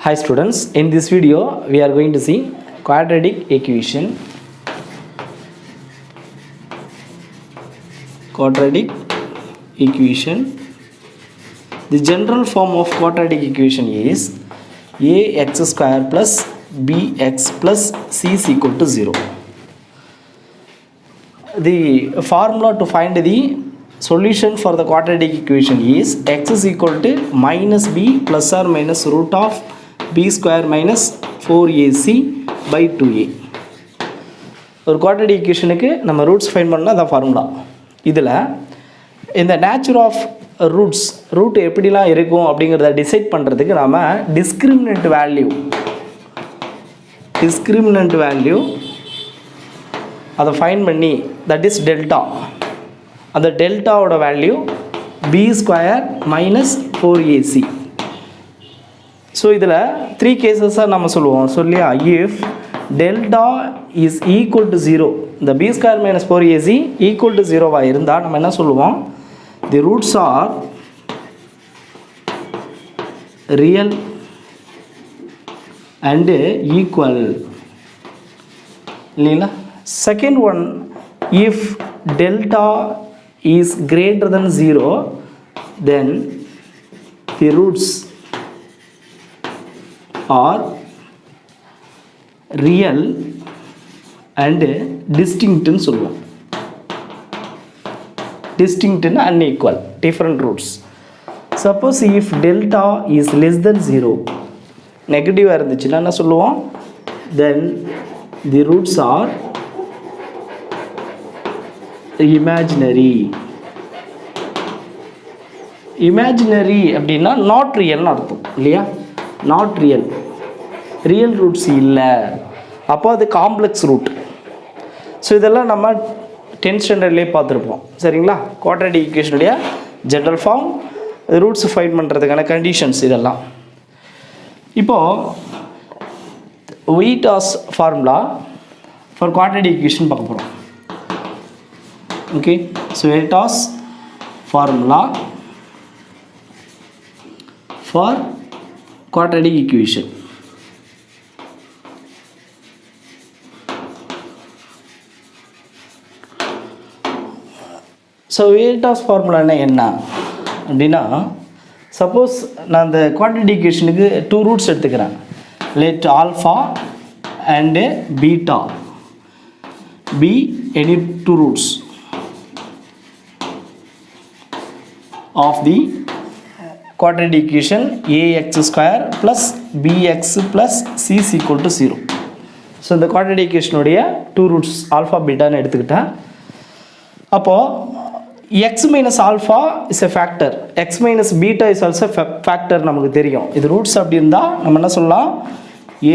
Hi students, in this video we are going to see quadratic equation. The general form of quadratic equation is ax square plus bx plus c is equal to 0. The formula to find the solution for the quadratic equation is x is equal to minus b plus or minus root of b square minus 4ac by 2a. ஒரு quadratic equationக்கு நம்ம roots find பண்ணால் அதான் formula. இதில் இந்த nature of root எப்படிலாம் இருக்கும் அப்படிங்கிறத decide பண்ணுறதுக்கு நாம் டிஸ்கிரிமினன்ட் வேல்யூ அதை ஃபைண்ட் பண்ணி தட் இஸ் டெல்டா. அந்த டெல்டாவோட value B square minus 4ac. So இதில் 3 கேசஸாக நம்ம சொல்லியா if delta is equal to 0, இந்த B square minus 4ac equal to 0வாக இருந்தால் நம்ம என்ன சொல்லுவோம், the roots are real and equal இல்லைங்களா. Second one, if delta is greater than 0, then the roots are real and distinct ன்னு சொல்லுவோம். Distinct and unequal, different roots. Suppose if delta is less than 0, negative இருந்துச்சுன்னா என்ன சொல்லுவோம், then the roots are imaginary அப்படின்னா not ரியல்னு அர்த்தம் இல்லையா. Not real roots இல்லை, அப்போ அது காம்ப்ளெக்ஸ் ரூட். ஸோ இதெல்லாம் நம்ம 10th ஸ்டாண்டர்ட்லேயே பார்த்துருப்போம் சரிங்களா. குவாட்ராட்டிக் ஈக்குவேஷனுடைய ஜென்ரல் ஃபார்ம், ரூட்ஸ் ஃபைண்ட் பண்ணுறதுக்கான கண்டிஷன்ஸ் இதெல்லாம். இப்போது Vieta's formula for quadratic equation பார்க்க போகிறோம். Okay, so Veritas formula for quadratic equation. So Veritas formula என்ன அப்படின்னா, சப்போஸ் நான் இந்த quadratic equationக்கு 2 ரூட்ஸ் எடுத்துக்கிறேன். Let alpha and beta be any 2 roots of the quadratic equation ax square plus bx plus c is equal to 0. So இந்த quadratic equation உடைய 2 roots alpha beta ன்னு எடுத்துக்கிட்டேன். அப்போது x minus alpha is a factor, x minus beta is also a factor நமக்கு தெரியும். இது roots அப்படி இருந்தால் நம்ம என்ன சொல்லலாம்,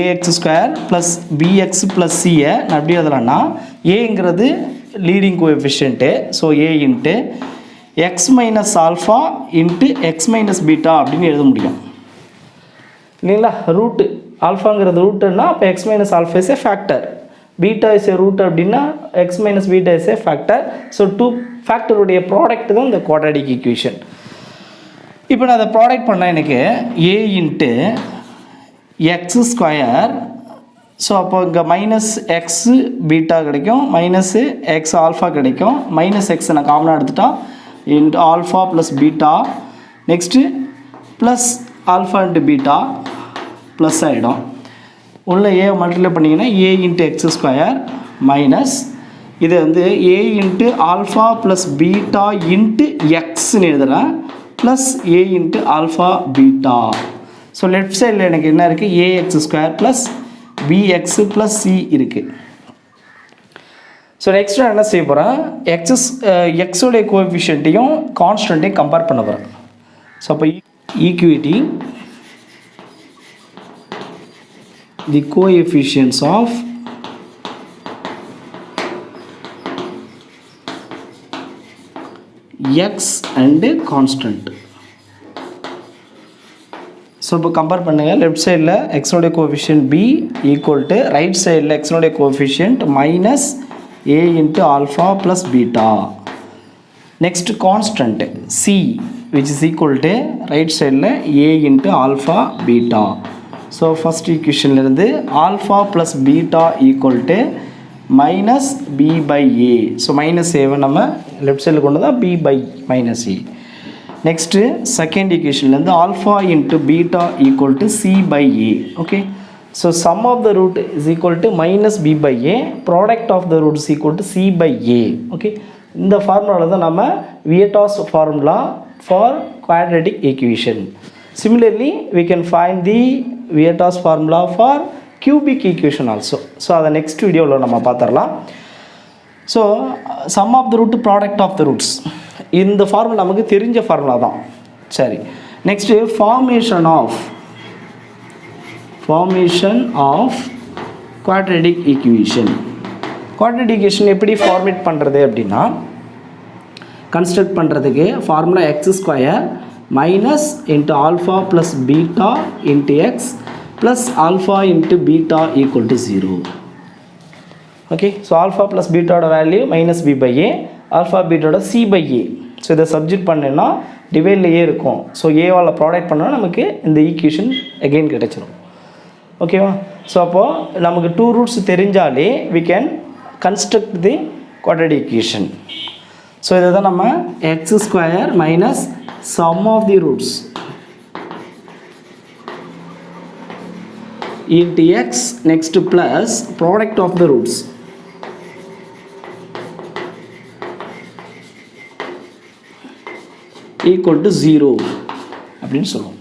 ax square plus bx plus c நான் எப்படி எழுதலாம்னா, ஏங்கிறது leading coefficient, so a into x minus alpha into x minus beta அப்படின்னு எழுத முடியும் இல்லைங்களா. ரூட்டு ஆல்ஃபாங்கிறது ரூட்டுன்னா அப்போ x minus alpha is a factor, beta is a root அப்படின்னா x minus beta is a factor. So 2 ஃபேக்டருடைய ப்ராடக்ட் தான் இந்த quadratic equation. இப்போ நான் அதை ப்ராடக்ட் பண்ணால் எனக்கு a into X square, so அப்போ இங்கே மைனஸ் எக்ஸ் பீட்டா கிடைக்கும், மைனஸ் எக்ஸ் ஆல்ஃபா கிடைக்கும். மைனஸ் எக்ஸ் நான் காமனாக எடுத்துட்டா into alpha plus beta, next plus alpha into beta plus ஆகிடும். உள்ள a மல்டிப்ளை பண்ணிங்கன்னா a into x square minus இது வந்து a into alpha plus beta into xன்னு எழுதுகிறேன் plus a into alpha beta. So left சைடில் எனக்கு என்ன இருக்குது, ax square plus bx plus c இருக்குது. ஸோ நெக்ஸ்ட் நான் என்ன செய்ய போகிறேன், எக்ஸோடைய கோஎஃபிஷியன்ட்டையும் கான்ஸ்டன்ட்டையும் கம்பேர் பண்ண போகிறேன். ஸோ அப்போ equate the coefficients of x and constant. So இப்போ கம்பேர் பண்ணுங்கள், லெஃப்ட் சைடில் எக்ஸோடைய coefficient b equal to right சைடில் எக்ஸோடைய coefficient minus a into alpha plus beta. Next constant c which is equal to right side a into alpha beta. So first ஈக்குவேஷன்லேருந்து alpha plus beta equal to minus B by A. So minus ஏவை நம்ம left சைடில் கொண்டு தான் B by minus A. Next second ஈக்குவேஷன்லேருந்து alpha into beta equal to C by A. Okay, so sum of the root is equal to minus B by A, product of the root is equal to C by A. Okay, இந்த ஃபார்முலாவில் தான் நம்ம Vieta's formula for quadratic equation. Similarly, we can find the Vieta's formula for cubic equation also. So, அதை next வீடியோவில் நம்ம பார்த்துடலாம். So sum of the root, product of the roots, இந்த formula நமக்கு தெரிஞ்ச ஃபார்முலா தான். சரி, next formation of quadratic equation. quadratic equation எப்படி ஃபார்மேட் பண்ணுறது அப்படின்னா, கன்ஸ்ட்ரக்ட் பண்ணுறதுக்கு formula X square minus into alpha plus beta into x plus alpha into beta equal to 0. Okay, so alpha plus beta oda value minus b by a, alpha beta oda c by a. So இதை subject பண்ணேன்னா டிவைடில் ஏ இருக்கும். So ஏவால் product பண்ணால் நமக்கு இந்த equation again கிடைச்சிடும். ஓகேவா? So அப்போது நமக்கு டூ ரூட்ஸ் தெரிஞ்சாலே we can construct the quadratic equation. So இதை தான் நம்ம x square minus sum of the roots into x, next plus product of the roots equal to 0 அப்படின்னு சொல்லுவோம்.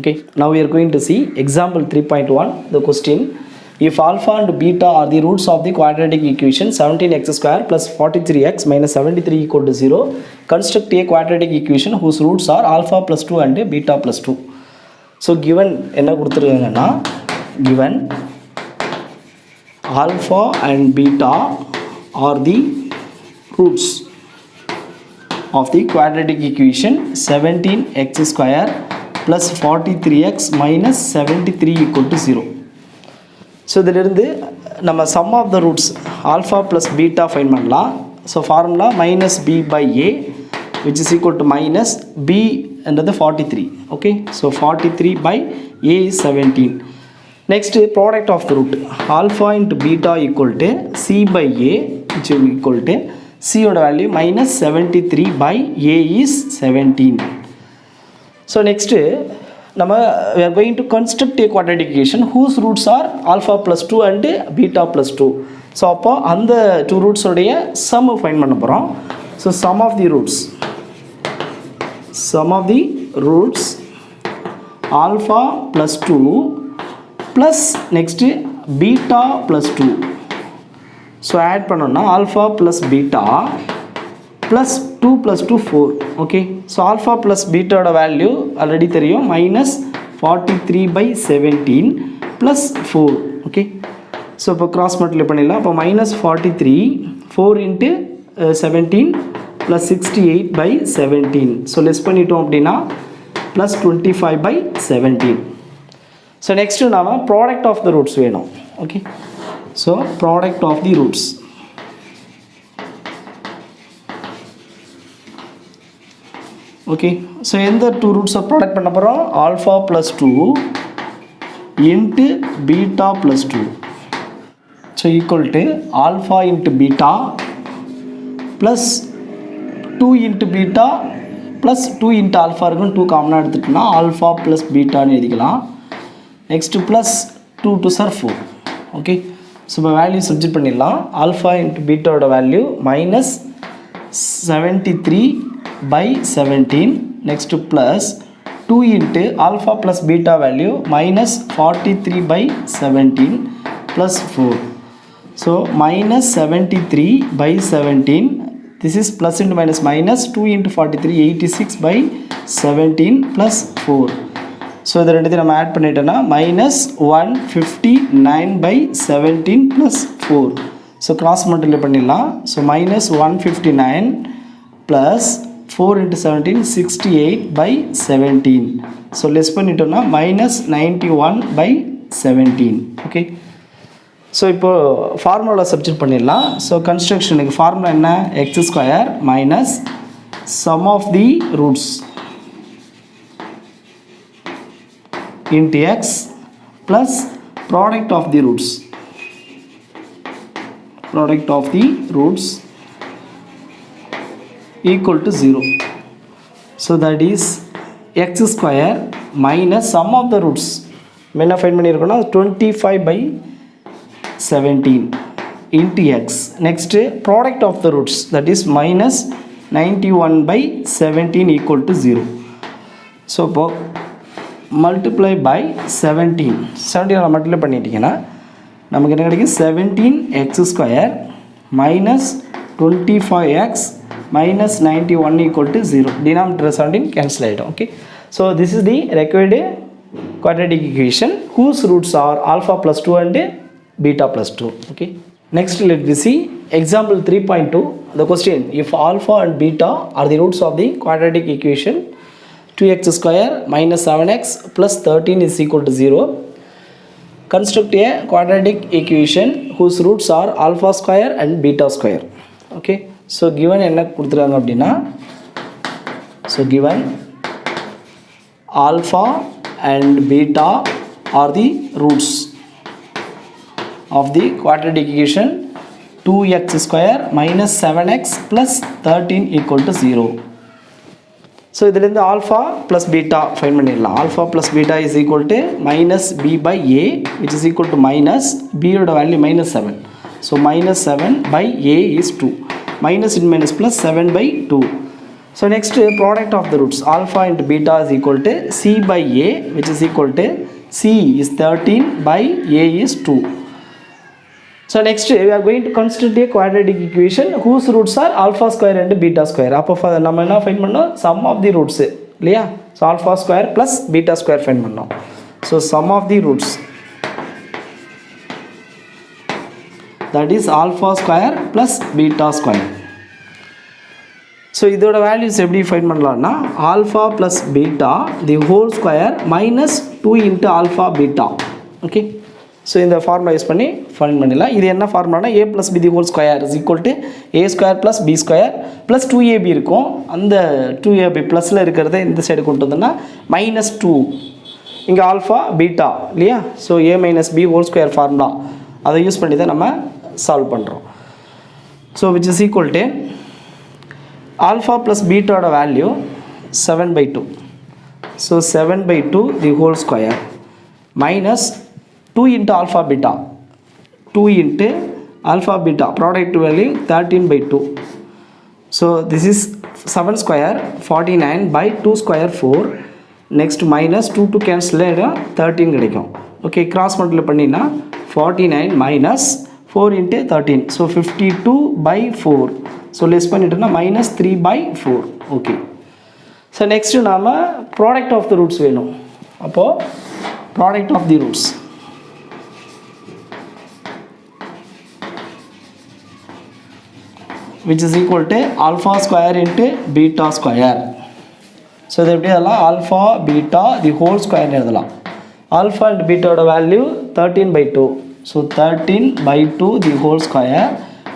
Okay, now we are going to see example 3.1. the question, if alpha and beta are the roots of the quadratic equation 17x square plus 43x minus 73 equal to 0, construct a quadratic equation whose roots are alpha plus 2 and beta plus 2. So given என்ன கொடுத்துருக்காங்கன்னா, given alpha and beta are the roots of the quadratic equation 17x square plus 43x minus 73 equal to 0. So இதிலிருந்து நம்ம sum of the roots alpha plus beta find பண்ணலாம். So formula minus B by a which is equal to minus b என்றது 43. Okay, so 43 by a is 17. Next product of the root alpha into beta equal to C by a which equal to சியோட value minus 73 by a is 17. So next நம்ம we are going to construct a quadratic equation whose roots are alpha plus 2 and beta plus 2. So அப்போ அந்த two ரூட்ஸோடைய some fine பண்ண போகிறோம். So sum of the roots alpha plus 2 plus next beta plus 2. So add பண்ணோன்னா alpha plus beta plus 2 plus 2 4. Okay, so alpha plus பீட்டாவோட value already தெரியும், minus 43 by 17 plus 4. Okay, so இப்போ cross multiply பண்ணிடலாம். அப்போ minus 43 4 into 17 plus 68 by 17. So less பண்ணிட்டோம் அப்படின்னா plus 25 by 17. So next நாம் product of the roots வேணும். Okay, so product of the roots. Okay, so எந்த two ரூட்ஸை ப்ராடக்ட் பண்ண போகிறோம்? Alpha plus 2 into beta plus 2. So equal to alpha into beta plus 2 into beta plus 2 into alpha இருக்குன்னு 2 காமனாக எடுத்துகிட்டோம்னா alpha plus பீட்டான்னு எழுதிக்கலாம். நெக்ஸ்ட்டு ப்ளஸ் 2 2 சார் 4. ஓகே, ஸோ இப்போ வேல்யூ சப்ஜெக்ட் பண்ணிடலாம். ஆல்ஃபா இன்ட்டு பீட்டாவோட value minus 73 by 17. next plus 2 into alpha plus beta value minus 43 by 17 plus 4. so minus 73 by 17, this is plus into minus minus 2 into 43 86 by 17 plus 4. so இது ரெண்டுத்தையும் நம்ம add பண்ணிட்டோம்னா minus 159 by 17 plus 4. so cross multiply பண்ணிடலாம். so minus 159 plus 4 into 17 68 by 17. so less பண்ணிட்டோம்னா minus 91 by 17. okay, so இப்போது formula subject பண்ணிடலாம். So கன்ஸ்ட்ரக்ஷனுக்கு formula என்ன? X square minus sum of the roots into x plus product of the roots equal to 0. So that is x square minus sum of the roots. என்ன find பண்ணியிருக்கோம்னா 25/17 into x. Next product of the roots, that is minus 91/17 equal to 0. So multiply by 17. 17 multiply பண்ணிட்டீங்கன்னா நமக்கு என்ன கிடைக்கும் 17x square minus 25x minus 91 equal to 0. Denominator 17 cancel ஆகிடும். Okay, so this is the required quadratic equation whose roots are alpha plus 2 and beta plus 2. Okay, next let me see example 3.2. The question, if alpha and beta are the roots of the quadratic equation 2x square minus 7x plus 13 is equal to 0, construct a quadratic equation whose roots are alpha square and beta square. Okay, so given என்ன கொடுத்துருக்காங்க அப்படின்னா, so given alpha and beta are the roots of the quadratic equation 2x square minus 7x plus 13 equal to 0. So இதிலிருந்து alpha plus beta find பண்ணிடலாம். Alpha plus beta is equal to minus b by a, which is equal to minus b ஓட value minus 7. So minus 7 by a is 2. Minus in minus plus 7 by 2. So next product of the roots alpha into beta is equal to c by a, which is equal to c is 13 by a is 2. So next we are going to construct a quadratic equation whose roots are alpha square and beta square. அப்போ நம்ம என்ன find பண்ணோம், sum of the roots இல்லையா. So alpha square plus beta square find பண்ணோம். So sum of the roots, that is alpha square plus beta square. So இதோட values எப்படி find பண்ணலாம்னா alpha plus beta the whole square minus 2 into alpha beta. Okay, so இந்த formula use பண்ணி find பண்ணிடலாம். இது என்ன ஃபார்முலானா a plus b the whole square is equal to a square plus b square plus 2ab இருக்கும். அந்த 2ab ப்ளஸில் இருக்கிறத இந்த சைடு கொண்டு வந்தோம்னா minus 2, இங்கே ஆல்ஃபா பீட்டா இல்லையா. So a minus b whole square formula அதை யூஸ் பண்ணி தான் நம்ம சால்வ் பண்ணுறோம். So which is equal to alpha plus beta ஓட value 7/2. So 7/2 the whole square minus 2 into alpha beta, 2 into alpha beta product value 13/2. So this is 7 square 49 by 2 square 4. Next minus 2 to cancel 13 கிடைக்கும். Okay, cross multiply பண்ணினா 49 minus 4 into 13. So 52/4. So less பண்ணிட்டோம்னா minus 3/4. Okay, so next நாம product of the roots வேணும். அப்போ product of the roots, which is equal to alpha square into beta square. So இது எப்படி எழுதலாம், alpha beta the whole square எழுதலாம். Alpha and beta ஓட value 13/2. So 13/2 the whole square,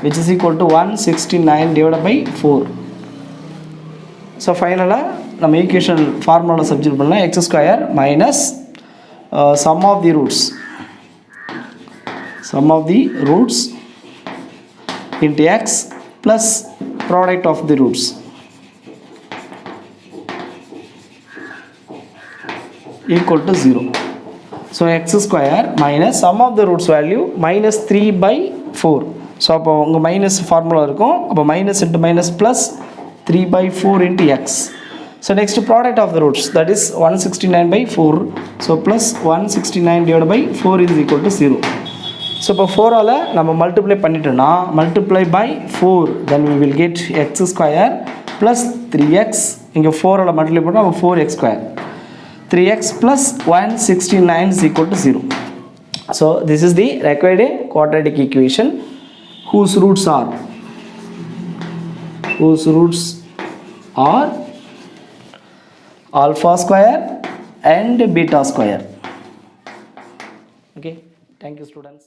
which is equal to 169 divided by 4. So finally நம்ம equation formula substitute பண்ணலாம். x square minus sum of the roots into x plus product of the roots equal to 0. So x square minus sum of the roots value minus 3/4. So அப்போ உங்கள் minus formula இருக்கும். அப்போ minus into minus plus 3/4 into x. So next product of the roots, that is 169/4. So plus 169 divided by 4 is equal to 0. So இப்போ 4ஆல் நம்ம multiply பண்ணிட்டோம்னா multiply by 4, then we will get x square plus 3x. இங்கே 4ஆல் multiply பண்ணால் நம்ம 4x square, 3x plus 169 is equal to 0. So this is the required quadratic equation whose roots are alpha square and beta square. Okay, thank you students.